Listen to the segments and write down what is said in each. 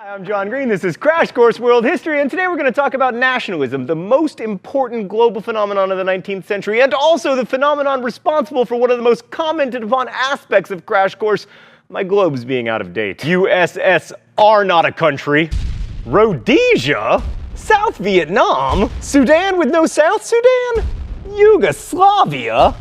Hi, I'm John Green. This is Crash Course World History, and today we're going to talk about nationalism, the most important global phenomenon of the 19th century, and also the phenomenon responsible for one of the most commented upon aspects of Crash Course, my globes being out of date. USSR not a country. Rhodesia? South Vietnam? Sudan with no South Sudan? Yugoslavia?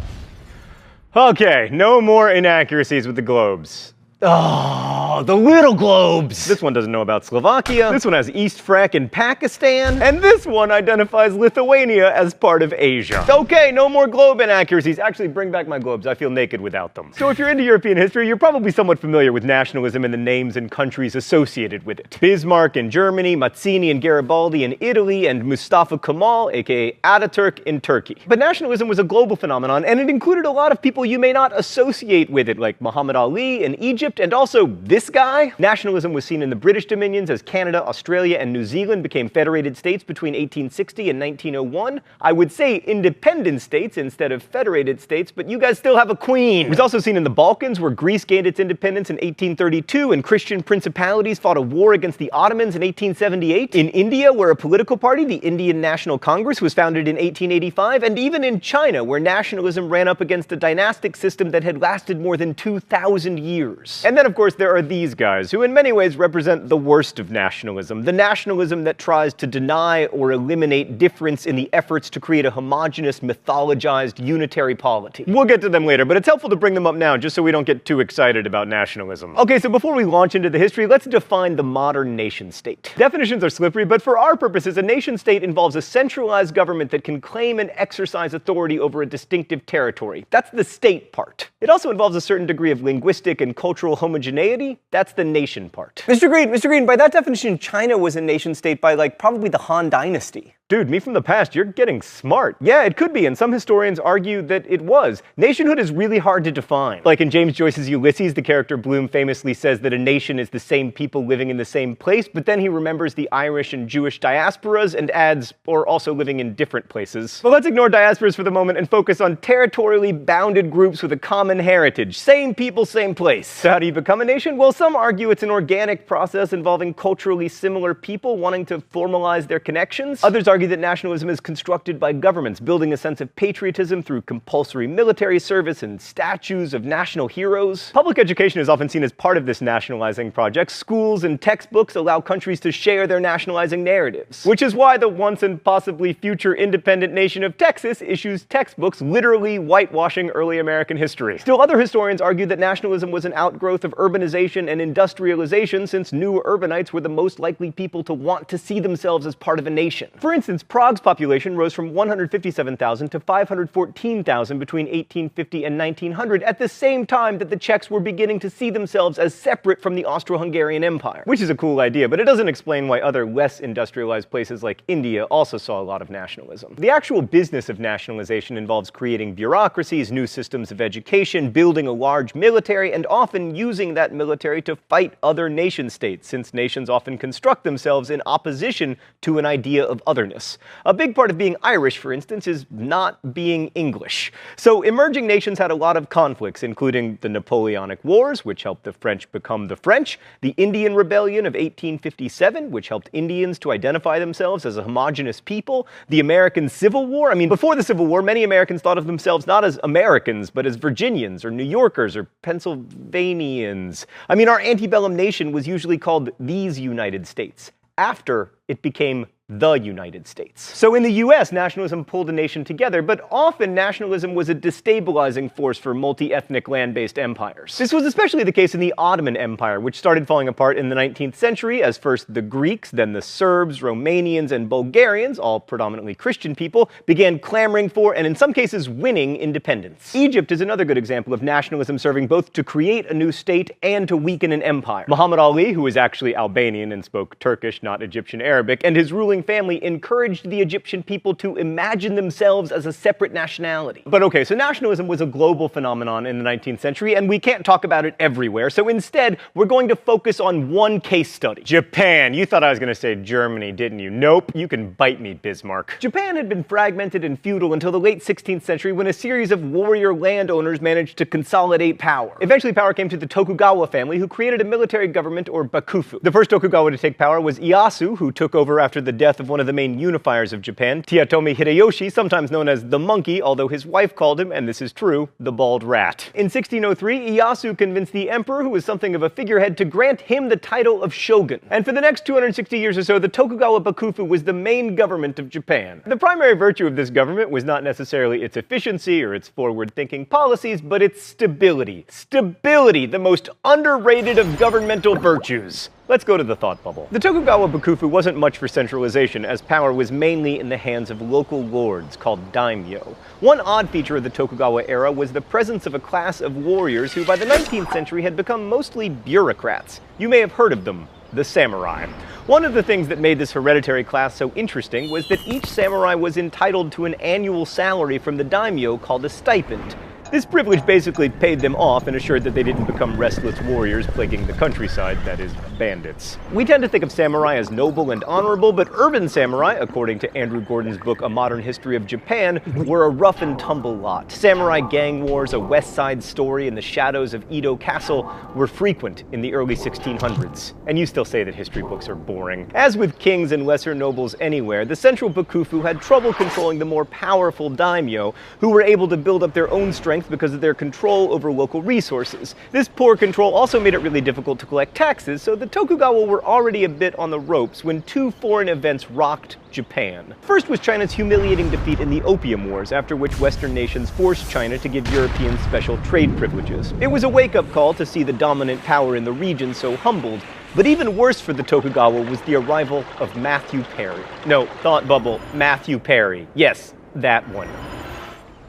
Okay, no more inaccuracies with the globes. Oh, the little globes! This one doesn't know about Slovakia, this one has East Frek in Pakistan, and this one identifies Lithuania as part of Asia. Okay, no more globe inaccuracies. Actually, bring back my globes. I feel naked without them. So if you're into European history, you're probably somewhat familiar with nationalism and the names and countries associated with it. Bismarck in Germany, Mazzini and Garibaldi in Italy, and Mustafa Kemal, aka Ataturk, in Turkey. But nationalism was a global phenomenon, and it included a lot of people you may not associate with it, like Muhammad Ali in Egypt, and also this guy. Nationalism was seen in the British dominions as Canada, Australia, and New Zealand became federated states between 1860 and 1901. I would say independent states instead of federated states, but you guys still have a queen. It was also seen in the Balkans, where Greece gained its independence in 1832, and Christian principalities fought a war against the Ottomans in 1878. In India, where a political party, the Indian National Congress, was founded in 1885, and even in China, where nationalism ran up against a dynastic system that had lasted more than 2,000 years. And then, of course, there are these guys, who in many ways represent the worst of nationalism. The nationalism that tries to deny or eliminate difference in the efforts to create a homogeneous, mythologized, unitary polity. We'll get to them later, but it's helpful to bring them up now, just so we don't get too excited about nationalism. Okay, so before we launch into the history, let's define the modern nation-state. Definitions are slippery, but for our purposes, a nation-state involves a centralized government that can claim and exercise authority over a distinctive territory. That's the state part. It also involves a certain degree of linguistic and cultural homogeneity. That's the nation part. Mr. Green, by that definition, China was a nation-state by, like, probably the Han Dynasty. Dude, me from the past, you're getting smart. Yeah, it could be, and some historians argue that it was. Nationhood is really hard to define. Like in James Joyce's Ulysses, the character Bloom famously says that a nation is the same people living in the same place, but then he remembers the Irish and Jewish diasporas and adds, or also living in different places. But let's ignore diasporas for the moment and focus on territorially bounded groups with a common heritage. Same people, same place. So how do you become a nation? Well, some argue it's an organic process involving culturally similar people wanting to formalize their connections. Others argue that nationalism is constructed by governments, building a sense of patriotism through compulsory military service and statues of national heroes. Public education is often seen as part of this nationalizing project. Schools and textbooks allow countries to share their nationalizing narratives, which is why the once and possibly future independent nation of Texas issues textbooks literally whitewashing early American history. Still, other historians argue that nationalism was an outgrowth of urbanization and industrialization, since new urbanites were the most likely people to want to see themselves as part of a nation. For instance, Prague's population rose from 157,000 to 514,000 between 1850 and 1900, at the same time that the Czechs were beginning to see themselves as separate from the Austro-Hungarian Empire. Which is a cool idea, but it doesn't explain why other less industrialized places like India also saw a lot of nationalism. The actual business of nationalization involves creating bureaucracies, new systems of education, building a large military, and often using that military to fight other nation-states, since nations often construct themselves in opposition to an idea of otherness. A big part of being Irish, for instance, is not being English. So emerging nations had a lot of conflicts, including the Napoleonic Wars, which helped the French become the French, the Indian Rebellion of 1857, which helped Indians to identify themselves as a homogenous people, the American Civil War. I mean, before the Civil War, many Americans thought of themselves not as Americans, but as Virginians, or New Yorkers, or Pennsylvanians. I mean, our antebellum nation was usually called these United States, after it became the United States. So in the US, nationalism pulled a nation together, but often nationalism was a destabilizing force for multi-ethnic land-based empires. This was especially the case in the Ottoman Empire, which started falling apart in the 19th century as first the Greeks, then the Serbs, Romanians, and Bulgarians, all predominantly Christian people, began clamoring for, and in some cases winning, independence. Egypt is another good example of nationalism serving both to create a new state and to weaken an empire. Muhammad Ali, who was actually Albanian and spoke Turkish, not Egyptian Arabic, and his ruling ruling family encouraged the Egyptian people to imagine themselves as a separate nationality. But okay, so nationalism was a global phenomenon in the 19th century, and we can't talk about it everywhere, so instead, we're going to focus on one case study. Japan. You thought I was going to say Germany, didn't you? Nope, you can bite me, Bismarck. Japan had been fragmented and feudal until the late 16th century when a series of warrior landowners managed to consolidate power. Eventually, power came to the Tokugawa family, who created a military government, or bakufu. The first Tokugawa to take power was Ieyasu, who took over after the death of one of the main unifiers of Japan, Toyotomi Hideyoshi, sometimes known as the Monkey, although his wife called him, and this is true, the Bald Rat. In 1603, Ieyasu convinced the emperor, who was something of a figurehead, to grant him the title of shogun. And for the next 260 years or so, the Tokugawa bakufu was the main government of Japan. The primary virtue of this government was not necessarily its efficiency or its forward-thinking policies, but its stability. Stability, the most underrated of governmental virtues. Let's go to the thought bubble. The Tokugawa bakufu wasn't much for centralization, as power was mainly in the hands of local lords called daimyo. One odd feature of the Tokugawa era was the presence of a class of warriors who by the 19th century had become mostly bureaucrats. You may have heard of them, the samurai. One of the things that made this hereditary class so interesting was that each samurai was entitled to an annual salary from the daimyo called a stipend. This privilege basically paid them off and assured that they didn't become restless warriors plaguing the countryside, that is, bandits. We tend to think of samurai as noble and honorable, but urban samurai, according to Andrew Gordon's book A Modern History of Japan, were a rough and tumble lot. Samurai gang wars, a West Side Story, and the shadows of Edo Castle were frequent in the early 1600s. And you still say that history books are boring. As with kings and lesser nobles anywhere, the central bakufu had trouble controlling the more powerful daimyo, who were able to build up their own strength because of their control over local resources. This poor control also made it really difficult to collect taxes, so the Tokugawa were already a bit on the ropes when two foreign events rocked Japan. First was China's humiliating defeat in the Opium Wars, after which Western nations forced China to give Europeans special trade privileges. It was a wake-up call to see the dominant power in the region so humbled, but even worse for the Tokugawa was the arrival of Matthew Perry. No, thought bubble, Matthew Perry. Yes, that one.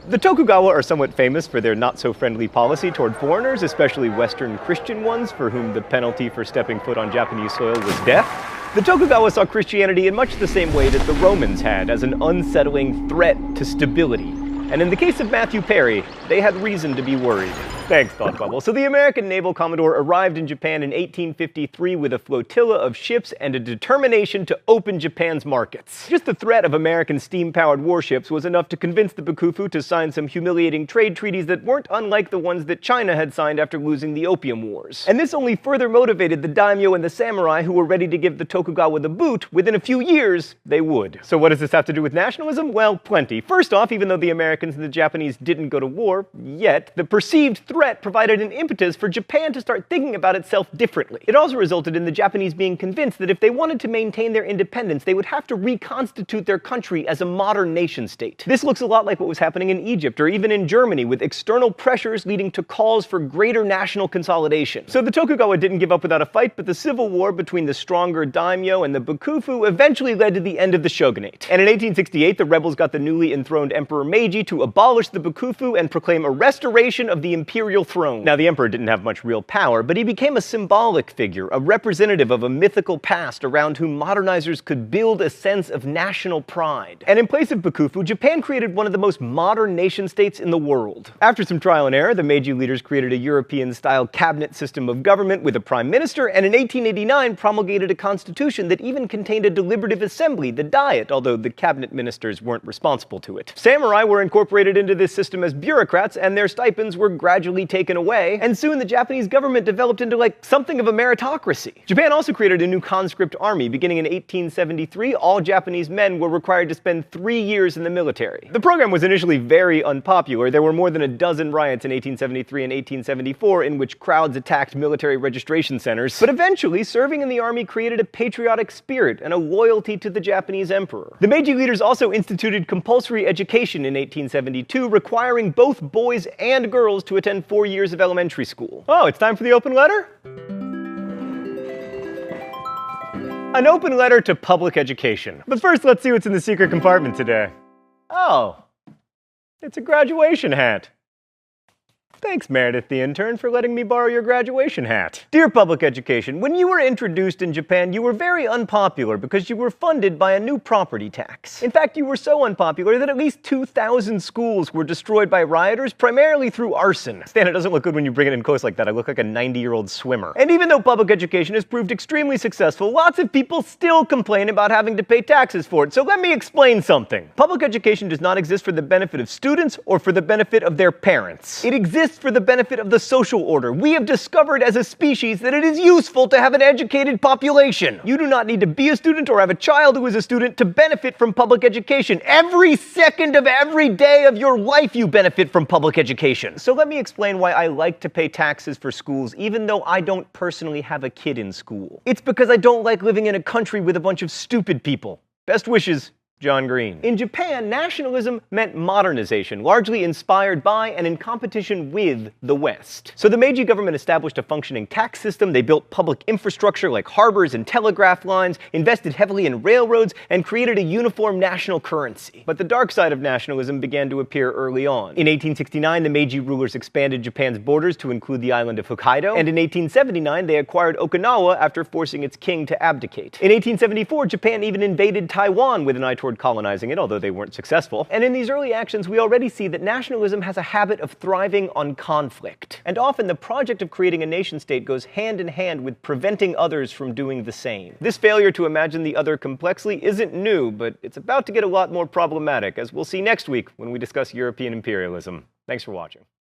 The Tokugawa are somewhat famous for their not-so-friendly policy toward foreigners, especially Western Christian ones, for whom the penalty for stepping foot on Japanese soil was death. The Tokugawa saw Christianity in much the same way that the Romans had, as an unsettling threat to stability. And in the case of Matthew Perry, they had reason to be worried. Thanks, Thought Bubble. So the American naval commodore arrived in Japan in 1853 with a flotilla of ships and a determination to open Japan's markets. Just the threat of American steam-powered warships was enough to convince the bakufu to sign some humiliating trade treaties that weren't unlike the ones that China had signed after losing the Opium Wars. And this only further motivated the daimyo and the samurai, who were ready to give the Tokugawa the boot. Within a few years, they would. So what does this have to do with nationalism? Well, plenty. First off, even though the Americans and the Japanese didn't go to war yet, the perceived threat provided an impetus for Japan to start thinking about itself differently. It also resulted in the Japanese being convinced that if they wanted to maintain their independence, they would have to reconstitute their country as a modern nation-state. This looks a lot like what was happening in Egypt or even in Germany, with external pressures leading to calls for greater national consolidation. So the Tokugawa didn't give up without a fight, but the civil war between the stronger daimyo and the bakufu eventually led to the end of the shogunate. And in 1868, the rebels got the newly enthroned Emperor Meiji to abolish the bakufu and proclaim a restoration of the imperial throne. Now, the emperor didn't have much real power, but he became a symbolic figure, a representative of a mythical past around whom modernizers could build a sense of national pride. And in place of bakufu, Japan created one of the most modern nation-states in the world. After some trial and error, the Meiji leaders created a European-style cabinet system of government with a prime minister, and in 1889 promulgated a constitution that even contained a deliberative assembly, the Diet, although the cabinet ministers weren't responsible to it. Samurai were incorporated into this system as bureaucrats, and their stipends were gradually taken away, and soon the Japanese government developed into like something of a meritocracy. Japan also created a new conscript army. Beginning in 1873, all Japanese men were required to spend 3 years in the military. The program was initially very unpopular. There were more than a dozen riots in 1873 and 1874 in which crowds attacked military registration centers, but eventually serving in the army created a patriotic spirit and a loyalty to the Japanese emperor. The Meiji leaders also instituted compulsory education in 1872, requiring both boys and girls to attend 4 years of elementary school. Oh, it's time for the open letter? An open letter to public education. But first, let's see what's in the secret compartment today. Oh, it's a graduation hat. Thanks, Meredith the intern, for letting me borrow your graduation hat. Dear Public Education, when you were introduced in Japan, you were very unpopular because you were funded by a new property tax. In fact, you were so unpopular that at least 2,000 schools were destroyed by rioters, primarily through arson. Stan, it doesn't look good when you bring it in close like that. I look like a 90-year-old swimmer. And even though public education has proved extremely successful, lots of people still complain about having to pay taxes for it. So let me explain something. Public education does not exist for the benefit of students or for the benefit of their parents. It exists for the benefit of the social order. We have discovered as a species that it is useful to have an educated population. You do not need to be a student or have a child who is a student to benefit from public education. Every second of every day of your life you benefit from public education. So let me explain why I like to pay taxes for schools even though I don't personally have a kid in school. It's because I don't like living in a country with a bunch of stupid people. Best wishes, John Green. In Japan, nationalism meant modernization, largely inspired by and in competition with the West. So the Meiji government established a functioning tax system, they built public infrastructure like harbors and telegraph lines, invested heavily in railroads, and created a uniform national currency. But the dark side of nationalism began to appear early on. In 1869, the Meiji rulers expanded Japan's borders to include the island of Hokkaido, and in 1879, they acquired Okinawa after forcing its king to abdicate. In 1874, Japan even invaded Taiwan with an eye toward colonizing it, although they weren't successful. And in these early actions, we already see that nationalism has a habit of thriving on conflict. And often the project of creating a nation-state goes hand in hand with preventing others from doing the same. This failure to imagine the other complexly isn't new, but it's about to get a lot more problematic, as we'll see next week when we discuss European imperialism. Thanks for watching.